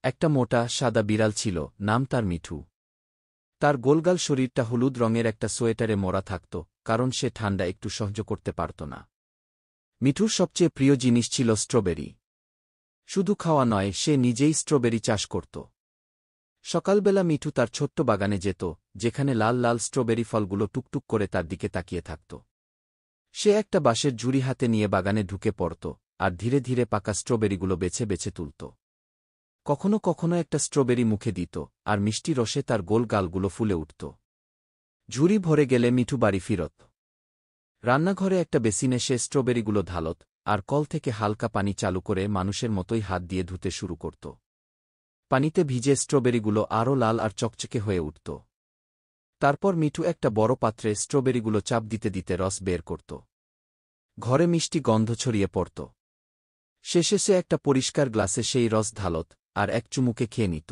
একটা মোটা, সাদা বিড়াল ছিল, নাম তার মিঠু। তার গোলগাল শরীরটা হলুদ রঙের একটা সোয়েটারে মোড়া থাকত, কারণ সে ঠান্ডা একটু সহ্য করতে পারত না। মিঠুর সবচেয়ে প্রিয় জিনিস ছিল স্ট্রবেরি। শুধু খাওয়া নয়, সে নিজেই স্ট্রবেরি চাষ করত। সকালবেলা মিঠু তার ছোট্ট বাগানে যেত, যেখানে লাল লাল স্ট্রবেরি ফলগুলো টুকটুক করে তার দিকে তাকিয়ে থাকত। সে একটা বাঁশের ঝুড়ি হাতে নিয়ে বাগানে ঢুকে পড়ত, আর ধীরে ধীরে পাকা স্ট্রবেরিগুলো বেছে বেছে তুলত। কখনো কখনো একটা স্ট্রবেরি মুখে দিত, আর মিষ্টি রসে তার গোল গালগুলো ফুলে উঠত। ঝুড়ি ভরে গেলে মিঠু বাড়ি ফিরত। রান্নাঘরে একটা বেসিনে সে স্ট্রবেরিগুলো ঢালত, আর কল থেকে হালকা পানি চালু করে মানুষের মতোই হাত দিয়ে ধুতে শুরু করত। পানিতে ভিজে স্ট্রবেরিগুলো আরও লাল আর চকচকে হয়ে উঠত। তারপর মিঠু একটা বড় পাত্রে স্ট্রবেরিগুলো চাপ দিতে দিতে রস বের করত। ঘরে মিষ্টি গন্ধ ছড়িয়ে পড়ত। শেষে সে একটা পরিষ্কার গ্লাসে সেই রস ঢালত, আর এক চুমুকে খেয়ে নিত।